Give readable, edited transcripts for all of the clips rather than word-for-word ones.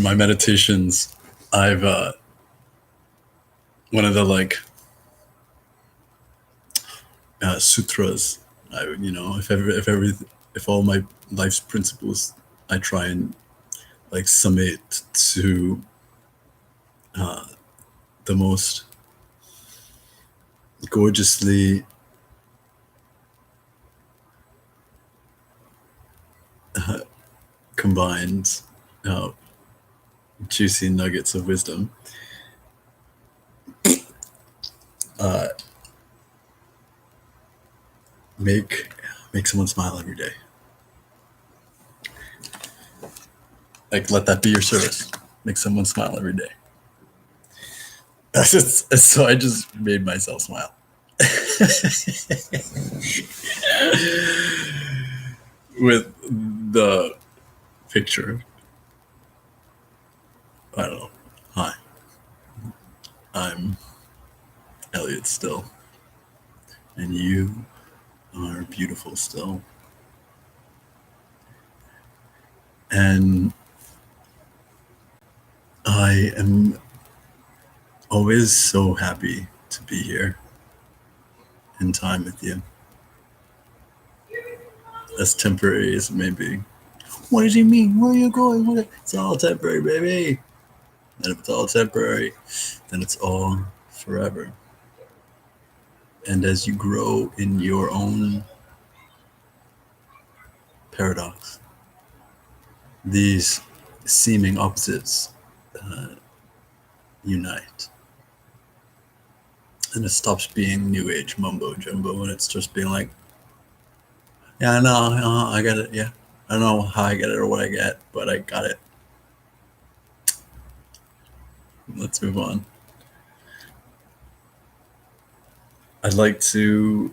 my meditations, I've one of the sutras. If all my life's principles, I try and summate to the most gorgeously combined juicy nuggets of wisdom. Make someone smile every day. Let that be your service. Make someone smile every day. So I just made myself smile. With the picture. I don't know. Hi. I'm Elliot still. And you are beautiful still. And I am always so happy to be here in time with you. As temporary as it may be. What does he mean? Where are you going? It's all temporary, baby. And if it's all temporary, then it's all forever. And as you grow in your own paradox, these seeming opposites unite. And it stops being new age mumbo jumbo, and it's just being like, yeah, I know, I get it, yeah. I don't know how I get it or what I get, but I got it. Let's move on. I'd like to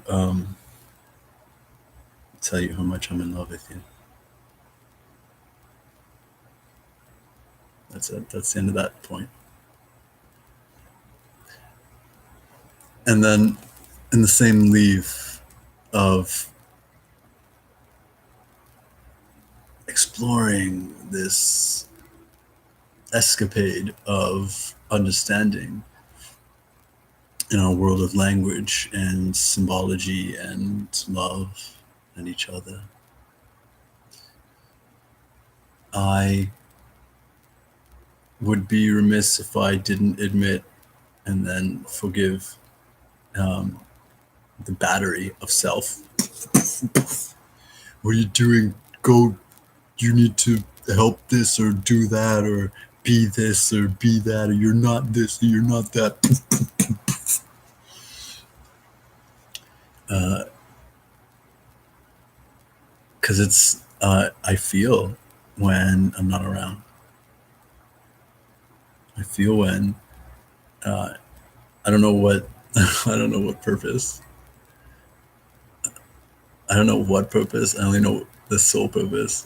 tell you how much I'm in love with you. That's it. That's the end of that point. And then in the same leaf of exploring this escapade of understanding in our world of language and symbology and love and each other, I would be remiss if I didn't admit and then forgive the battery of self. What are you doing? Go, you need to help this or do that or be this or be that, or you're not this or you're not that. Because it's, I feel when I'm not around. I feel when, I don't know what purpose. I don't know what purpose. I only know the sole purpose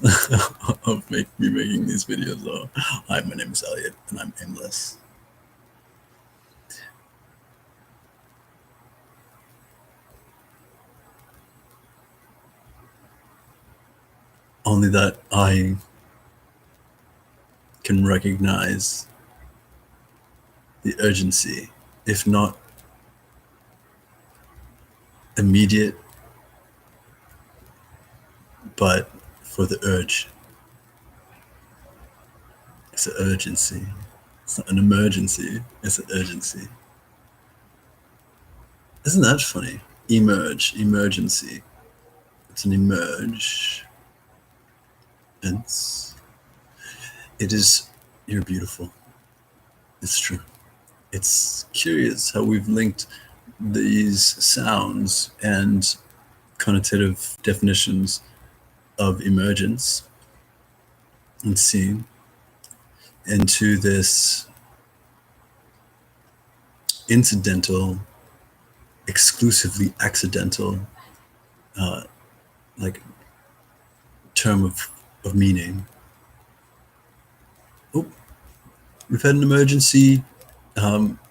of me making these videos. So, hi, my name is Elliot, and I'm aimless. Only that I can recognize the urgency, if not immediate, but for the urge. It's an urgency. It's not an emergency, it's an urgency. Isn't that funny? Emergency. It's an emerge. It is, you're beautiful. It's true. It's curious how we've linked these sounds and connotative definitions of emergence and seeing into this incidental, exclusively accidental term of meaning. Oh, we've had an emergency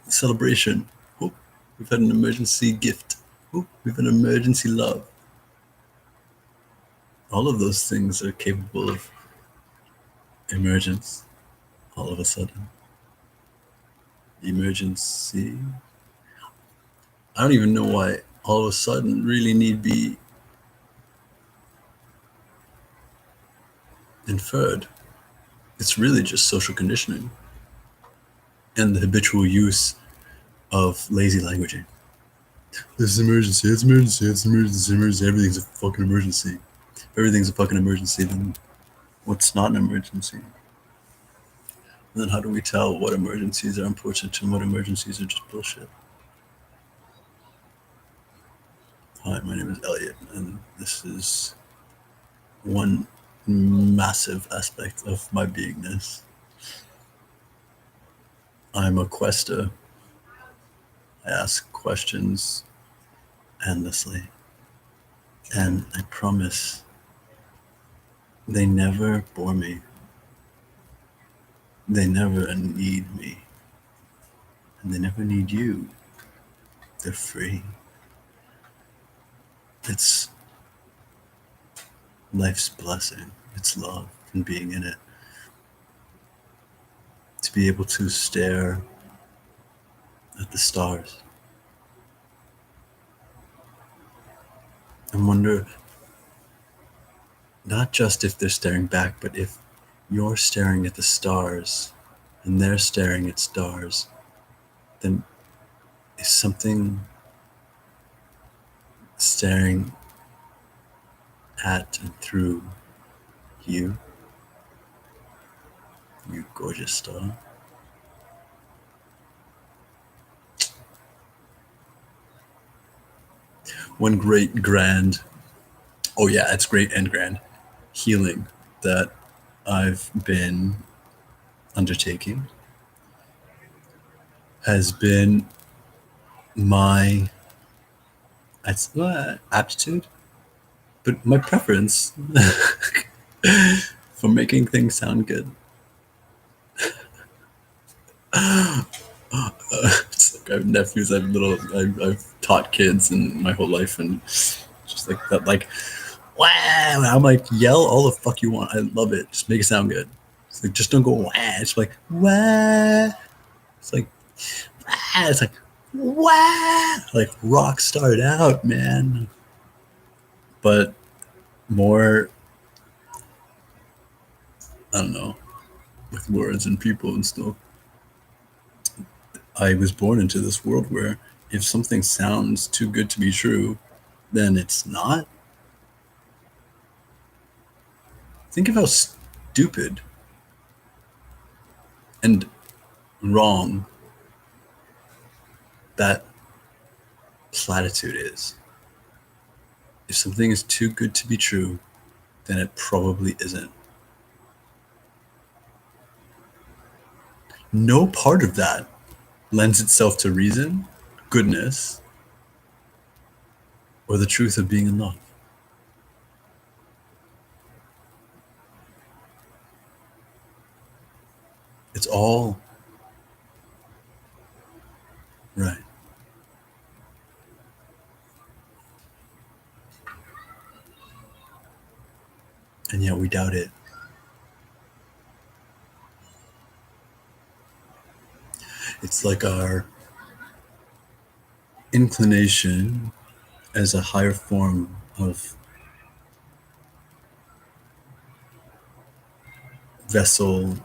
celebration. Oh, we've had an emergency gift. Oh, we've had an emergency love. All of those things are capable of emergence. all of a sudden. Emergency. I don't even know why all of a sudden really need be inferred. It's really just social conditioning and the habitual use of lazy languaging. This is emergency, it's emergency, it's emergency, emergency. Everything's a fucking emergency. If everything's a fucking emergency, then what's not an emergency? And then how do we tell what emergencies are important and what emergencies are just bullshit? Hi, my name is Elliot, and this is one massive aspect of my beingness. I'm a quester. I ask questions endlessly, and I promise they never bore me. They never need me, and they never need you. They're free. It's life's blessing. It's love and being in it. To be able to stare at the stars and wonder not just if they're staring back, but if you're staring at the stars and they're staring at stars, then is something staring at and through you, you gorgeous star. One great grand, oh yeah, it's great and grand, healing that I've been undertaking has been my aptitude, but my preference for making things sound good. It's like I have nephews, I've taught kids and my whole life, and just like that, like, wow. I'm like, yell all the fuck you want. I love it. Just make it sound good. It's like, just don't go wah. It's like wah. It's like wah. It's like wah. Like rock started out, man. But more, I don't know, with words and people and stuff. I was born into this world where if something sounds too good to be true, then it's not. Think of how stupid and wrong that platitude is. If something is too good to be true, then it probably isn't. No part of that lends itself to reason, goodness, or the truth of being in love. It's all right. And yet we doubt it. It's like our inclination as a higher form of vessel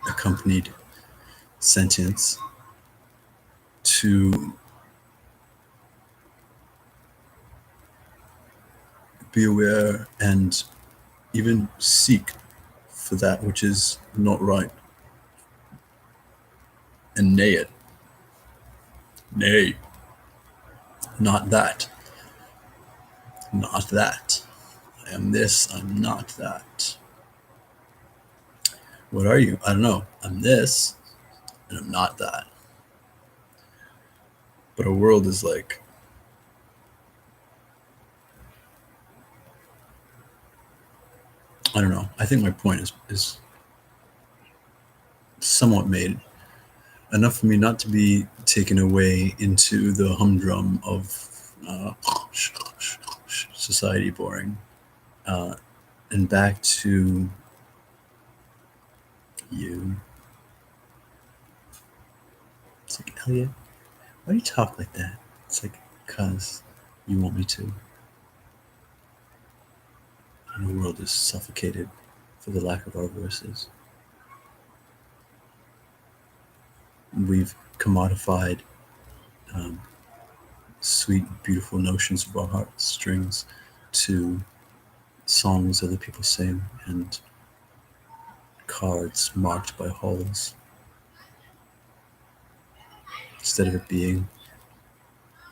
accompanied sentience to be aware and even seek for that which is not right, and nay it. Nay, not that. Not that. I am this, I'm not that. What are you? I don't know. I'm this, and I'm not that. But our world is like, I don't know. I think my point is somewhat made. Enough for me not to be taken away into the humdrum of society boring, and back to You. It's like, Elliot, why do you talk like that? It's like, because you want me to. And the world is suffocated for the lack of our voices. We've commodified sweet, beautiful notions of our heartstrings to songs other people sing and cards marked by holes, instead of it being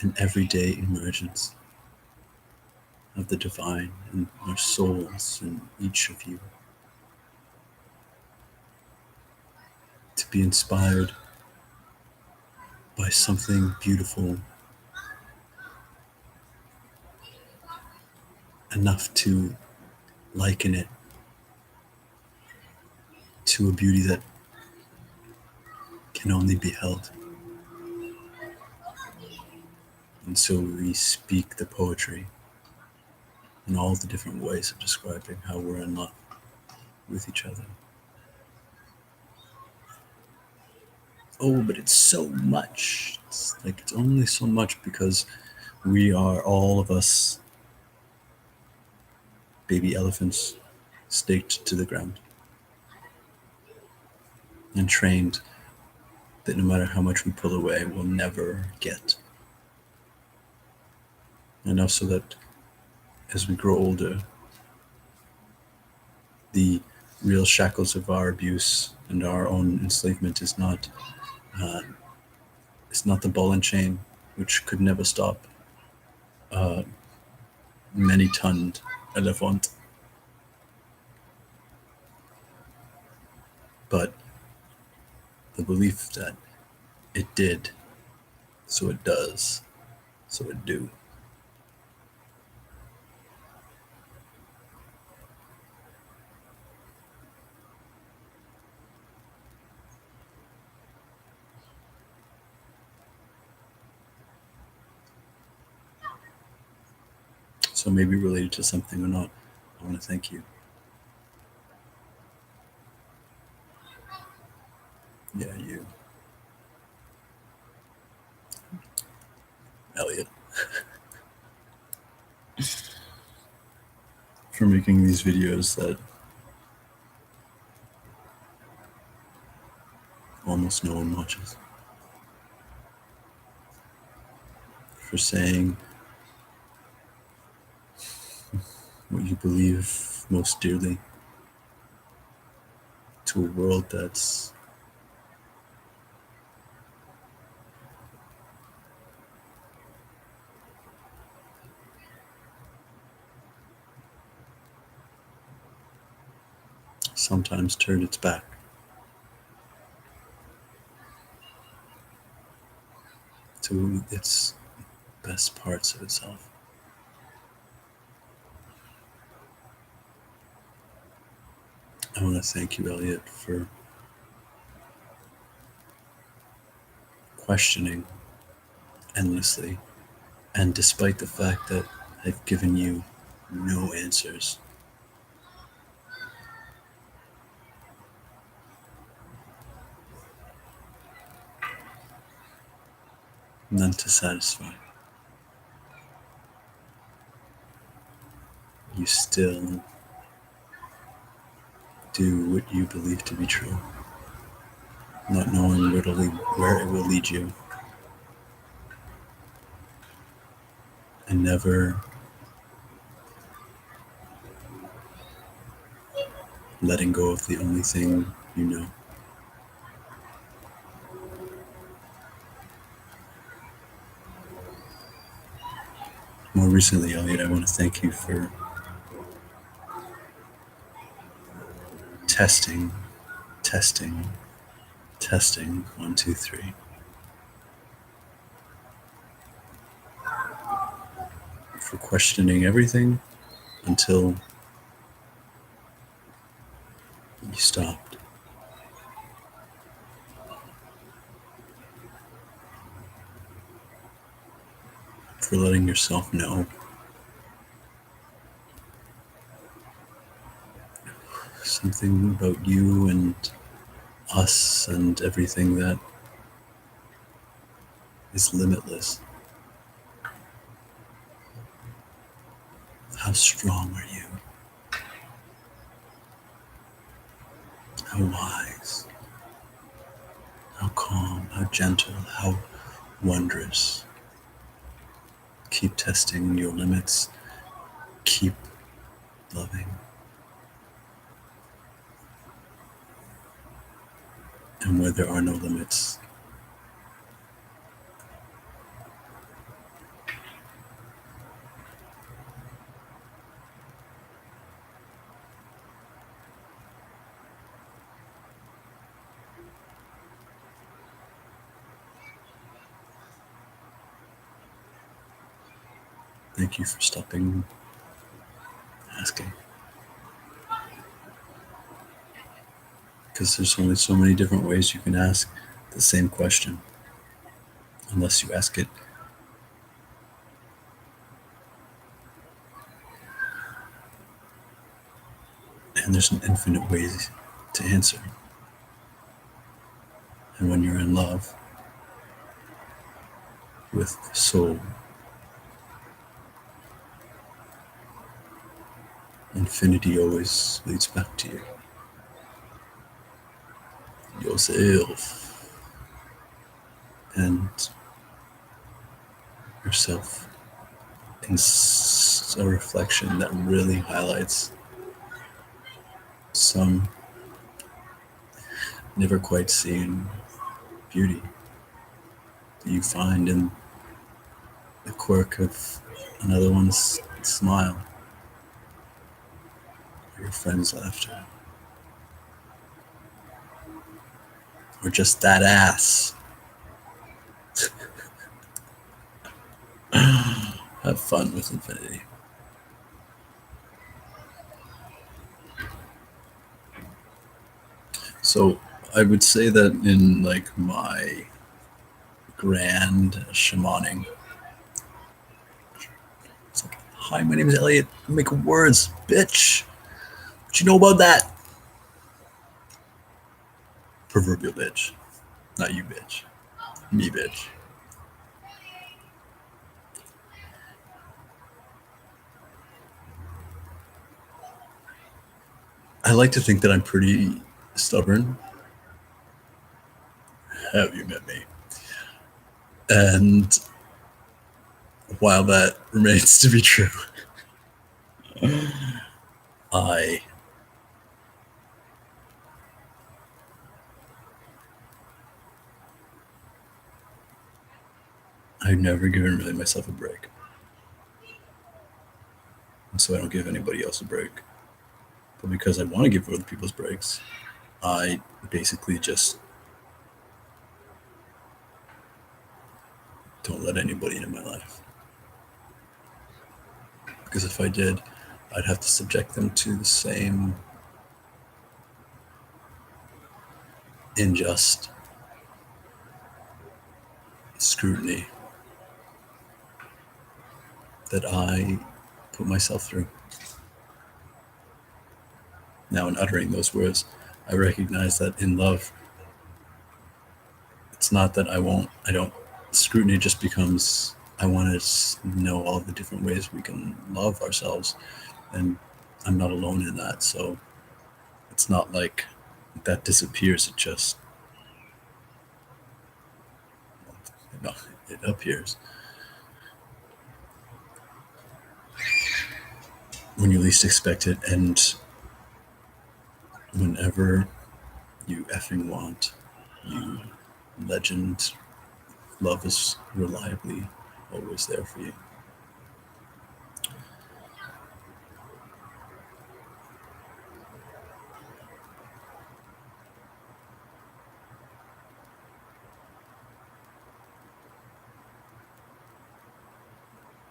an everyday emergence of the divine in our souls in each of you. To be inspired by something beautiful enough to liken it to a beauty that can only be held. And so we speak the poetry in all the different ways of describing how we're in love with each other. Oh, but it's so much. It's like it's only so much because we are, all of us, baby elephants staked to the ground and trained that no matter how much we pull away, we'll never get. Enough so that as we grow older, the real shackles of our abuse and our own enslavement is not the ball and chain, which could never stop many-tonned elephant, but the belief that it did, so it does, so it do. So maybe related to something or not, I want to thank you. Yeah, you. Elliot. For making these videos that almost no one watches. For saying what you believe most dearly to a world that's sometimes turned its back. To its best parts of itself. I want to thank you, Elliot, for questioning endlessly, and despite the fact that I've given you no answers, none to satisfy, you still do what you believe to be true, not knowing where it will lead you, and never letting go of the only thing you know. More recently, Elliot, I want to thank you for testing, 1, 2, 3. For questioning everything until you stopped. For letting yourself know something about you and us and everything that is limitless. How strong are you? How wise? How calm? How gentle? How wondrous? Keep testing your limits. Keep loving. And where there are no limits, thank you for stopping asking. Because there's only so many different ways you can ask the same question, unless you ask it and there's an infinite ways to answer. And when you're in love with the soul, infinity always leads back to you. Yourself. And yourself is a reflection that really highlights some never quite seen beauty that you find in the quirk of another one's smile, or your friend's laughter, or just that ass. Have fun with infinity. So I would say that in like my grand shamaning, it's like, hi, my name is Elliot. I make words, bitch. What you know about that? Proverbial bitch. Not you, bitch. Me, bitch. I like to think that I'm pretty stubborn. Have you met me? And while that remains to be true, I've never given really myself a break. And so I don't give anybody else a break. But because I want to give other people's breaks, I basically just don't let anybody into my life. Because if I did, I'd have to subject them to the same unjust scrutiny that I put myself through. Now, in uttering those words, I recognize that in love, it's not that scrutiny just becomes, I want to know all the different ways we can love ourselves. And I'm not alone in that. So it's not like that disappears. It just, it appears. When you least expect it, and whenever you effing want, you legend, love is reliably always there for you.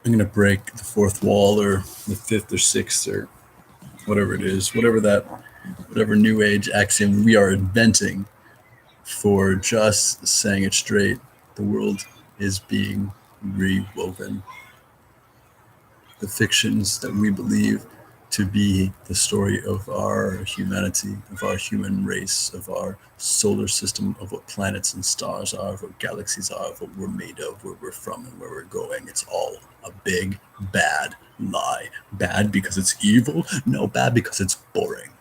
I'm going to break the fourth wall, or the fifth or sixth, or whatever it is, whatever new age axiom we are inventing for just saying it straight. The world is being rewoven. The fictions that we believe to be the story of our humanity, of our human race, of our solar system, of what planets and stars are, of what galaxies are, of what we're made of, where we're from, and where we're going. It's all a big, bad lie. Bad because it's evil? No, bad because it's boring.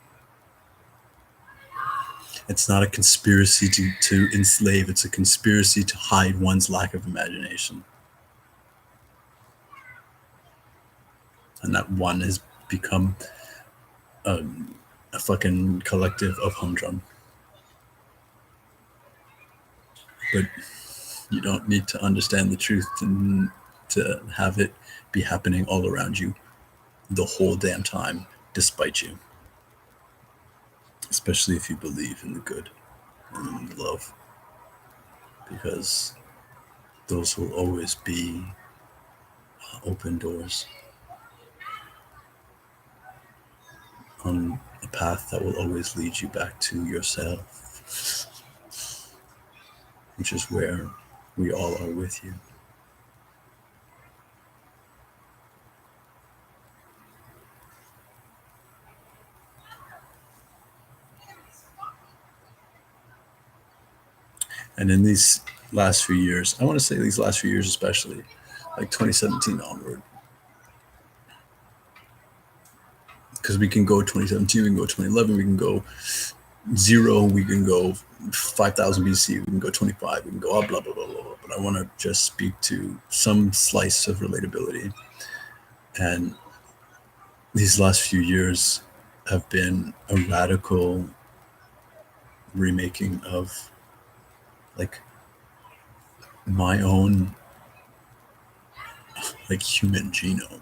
It's not a conspiracy to enslave, it's a conspiracy to hide one's lack of imagination. And that one has become a fucking collective of humdrum. But you don't need to understand the truth to have it be happening all around you the whole damn time, despite you. Especially if you believe in the good and in the love. Because those will always be open doors on a path that will always lead you back to yourself, which is where we all are with you. And in these last few years, I want to say these last few years especially, like 2017 onward, because we can go 2017, we can go 2011, we can go 0, we can go 5,000 BC, we can go 25, we can go blah, blah, blah, blah, blah. But I want to just speak to some slice of relatability. And these last few years have been a radical remaking of like my own like human genome.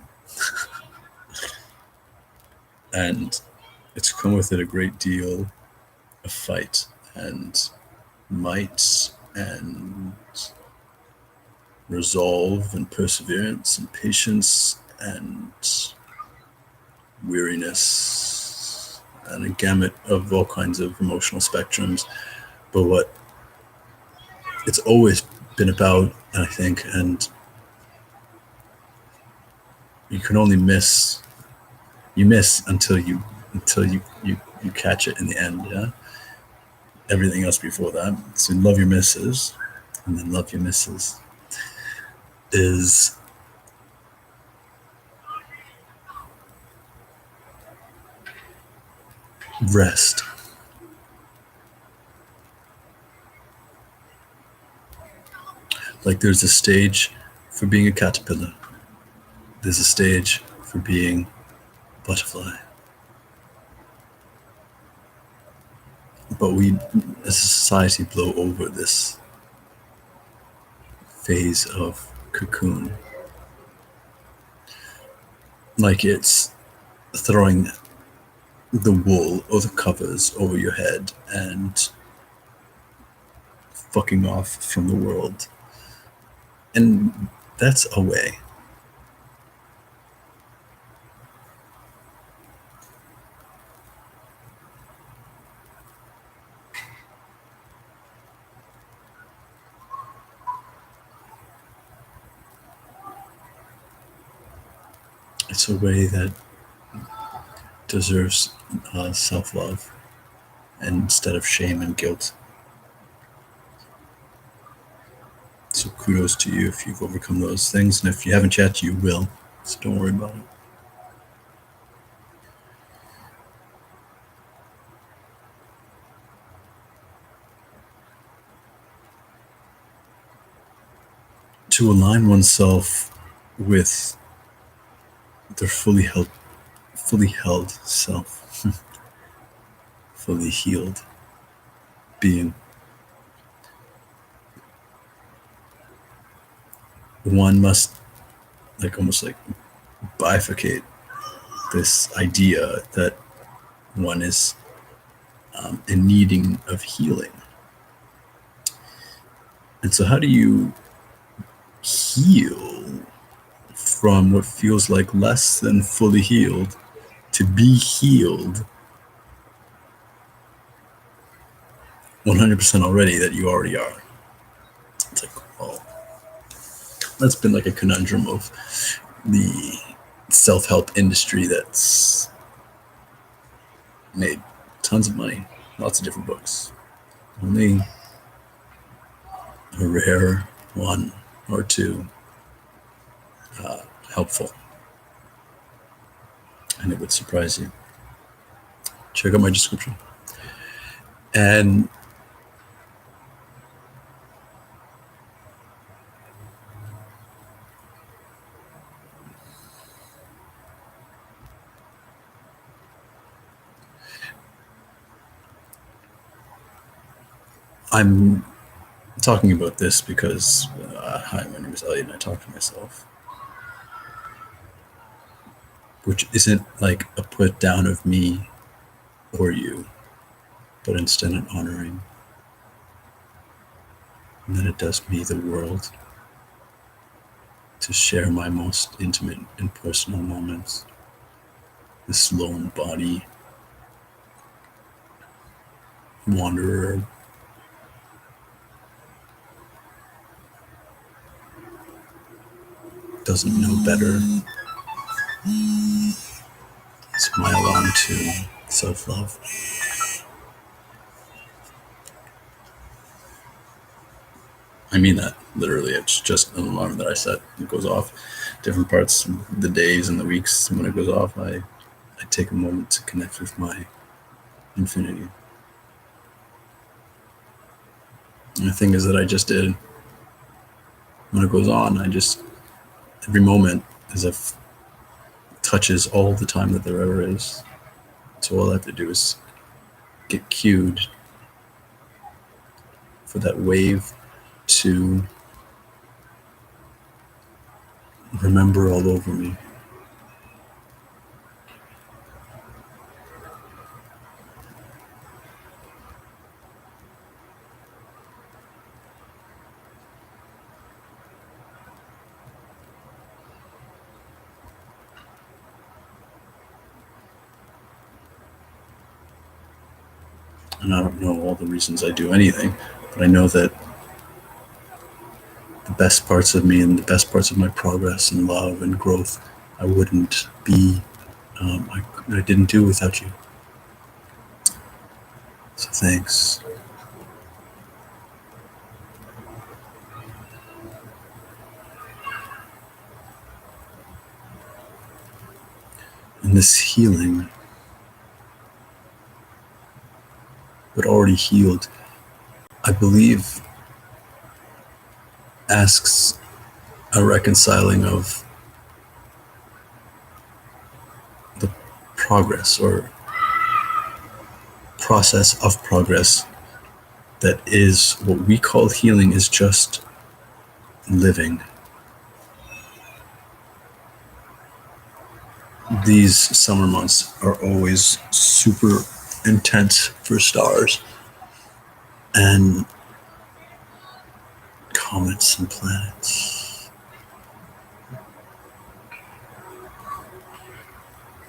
And it's come with it a great deal of fight and might and resolve and perseverance and patience and weariness and a gamut of all kinds of emotional spectrums. But what it's always been about, I think, and you can only miss until you catch it in the end. Yeah, everything else before that, so love your misses and then love your misses, is rest. Like there's a stage for being a caterpillar, there's a stage for being a butterfly, but we as a society blow over this phase of cocoon like it's throwing the wool or the covers over your head and fucking off from the world. And that's a way. It's a way that deserves self-love instead of shame and guilt. So kudos to you if you've overcome those things, and if you haven't yet, you will. So don't worry about it. To align oneself with their fully held self, fully healed being. One must almost bifurcate this idea that one is in needing of healing. And so how do you heal from what feels like less than fully healed to be healed 100% already that you already are? It's like, well, that's been like a conundrum of the self-help industry that's made tons of money, lots of different books. Only a rare one or two helpful. And it would surprise you. Check out my description. And I'm talking about this because, hi, my name is Elliot and I talk to myself. Which isn't like a put down of me or you, but instead an honoring. And that it does me the world to share my most intimate and personal moments. This lone body wanderer doesn't know better. Smile on to self-love. I mean that literally. It's just an alarm that I set. It goes off different parts, the days and the weeks when it goes off. I take a moment to connect with my infinity. And the thing is that I just did. When it goes on, every moment as if touches all the time that there ever is. So all I have to do is get cued for that wave to remember all over me. And I don't know all the reasons I do anything, but I know that the best parts of me and the best parts of my progress and love and growth, I wouldn't be, I didn't do without you. So thanks. And this healing, but already healed, I believe asks a reconciling of the progress or process of progress that is what we call healing is just living. These summer months are always super intense for stars and comets and planets,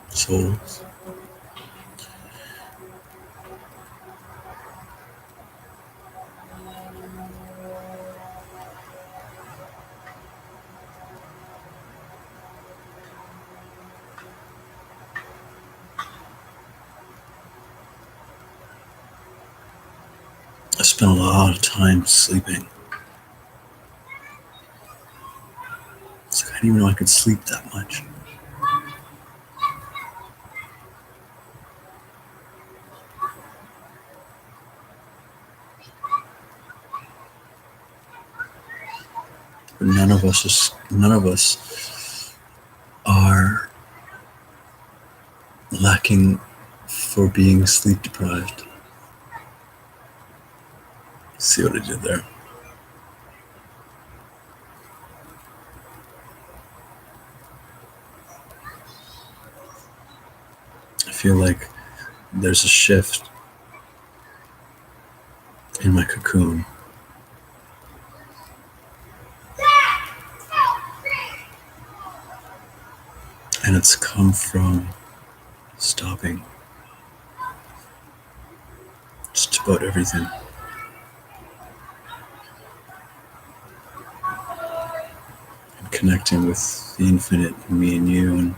souls. I spent a lot of time sleeping. It's like I didn't even know I could sleep that much. But none of us are lacking for being sleep deprived. See what I did there? I feel like there's a shift in my cocoon. And it's come from stopping just about everything. And connecting with the infinite, me and you, and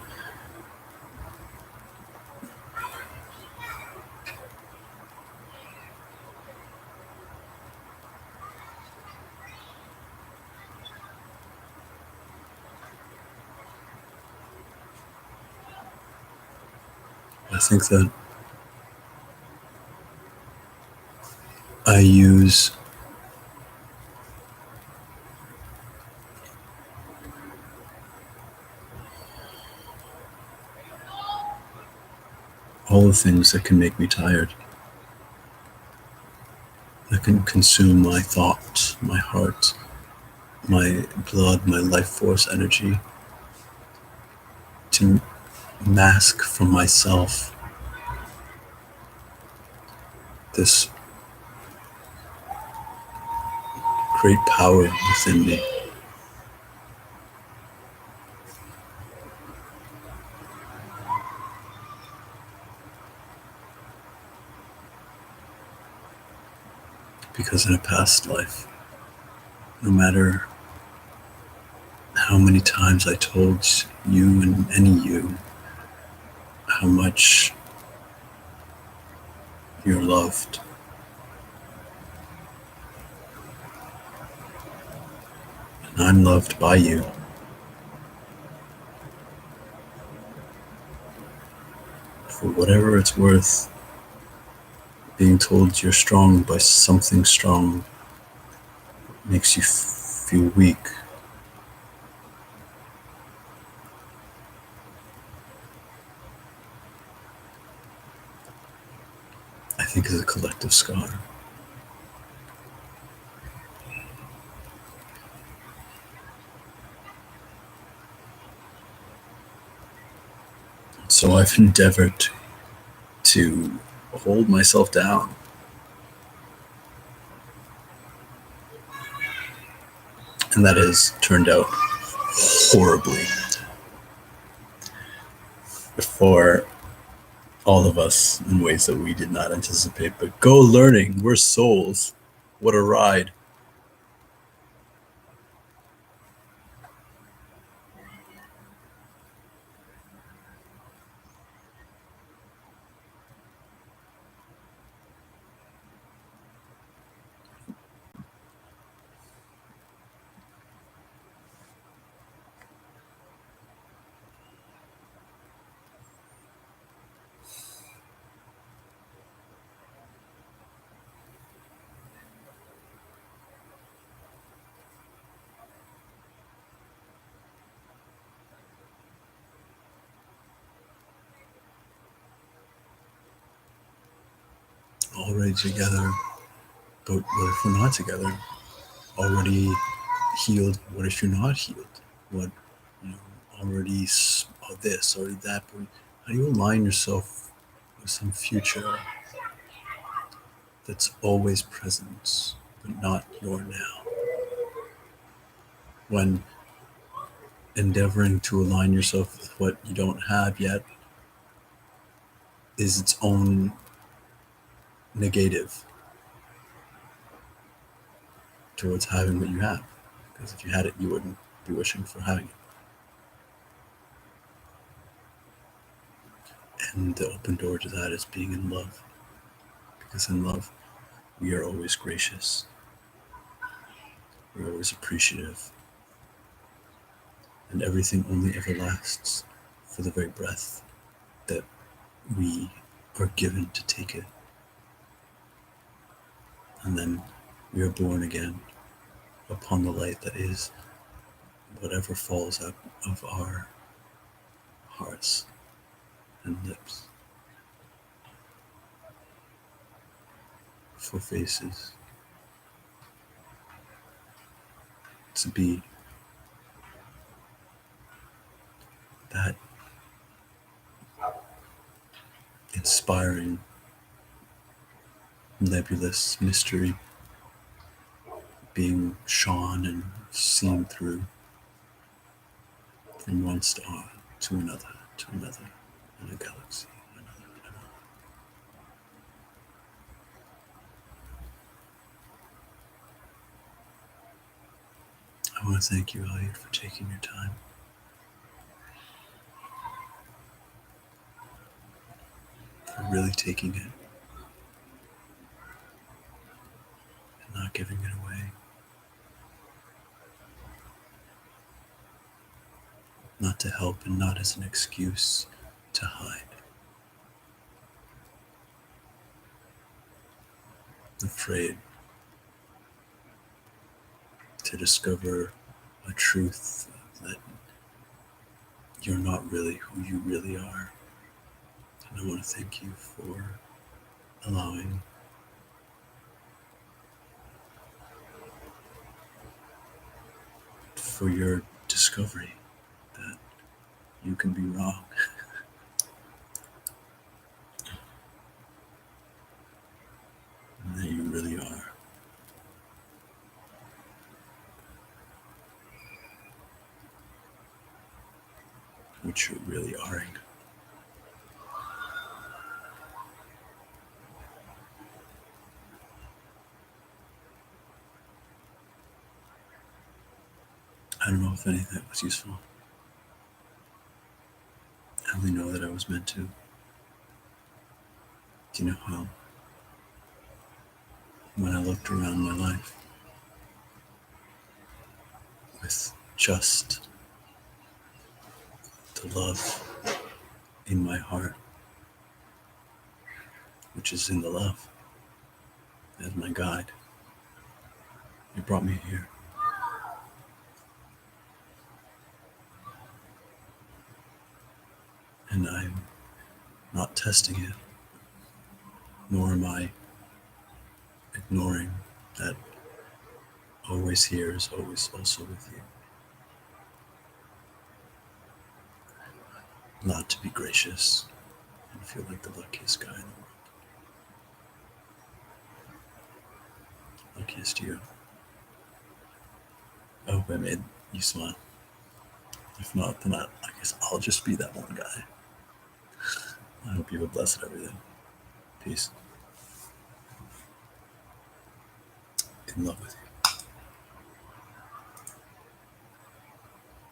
I think that I use all the things that can make me tired, that can consume my thought, my heart, my blood, my life force energy, to mask from myself this great power within me. Because in a past life, no matter how many times I told you and any you how much you're loved, and I'm loved by you, for whatever it's worth, being told you're strong by something strong makes you feel weak. I think is a collective scar. So I've endeavored to hold myself down. And that has turned out horribly for all of us in ways that we did not anticipate. But go learning, we're souls. What a ride. Already together, but what if we're not together? Already healed, what if you're not healed? What, you know, already this, already that, but how do you align yourself with some future that's always present, but not your now? When endeavoring to align yourself with what you don't have yet is its own negative towards having what you have. Because if you had it, you wouldn't be wishing for having it. And the open door to that is being in love. Because in love, we are always gracious. We're always appreciative. And everything only ever lasts for the very breath that we are given to take it. And then we are born again upon the light that is whatever falls out of our hearts and lips. For faces to be that inspiring, nebulous mystery being shone and seen through from one star to another, in a galaxy, another, and another. I want to thank you, Elliot, for taking your time. For really taking it and not giving it away. Not to help and not as an excuse to hide. afraid to discover a truth that you're not really who you really are. And I want to thank you for allowing for your discovery that you can be wrong and that you really are. Which you really aren't. I don't know if any of that was useful. I only know that I was meant to. Do you know how, when I looked around my life with just the love in my heart, which is in the love as my guide, it brought me here. And I'm not testing it, nor am I ignoring that always here is always also with you. Allowed to be gracious and feel like the luckiest guy in the world. Luckiest you. I hope I made you smile. If not, then I guess I'll just be that one guy. I hope you have a blessed everything. Peace. In love with you.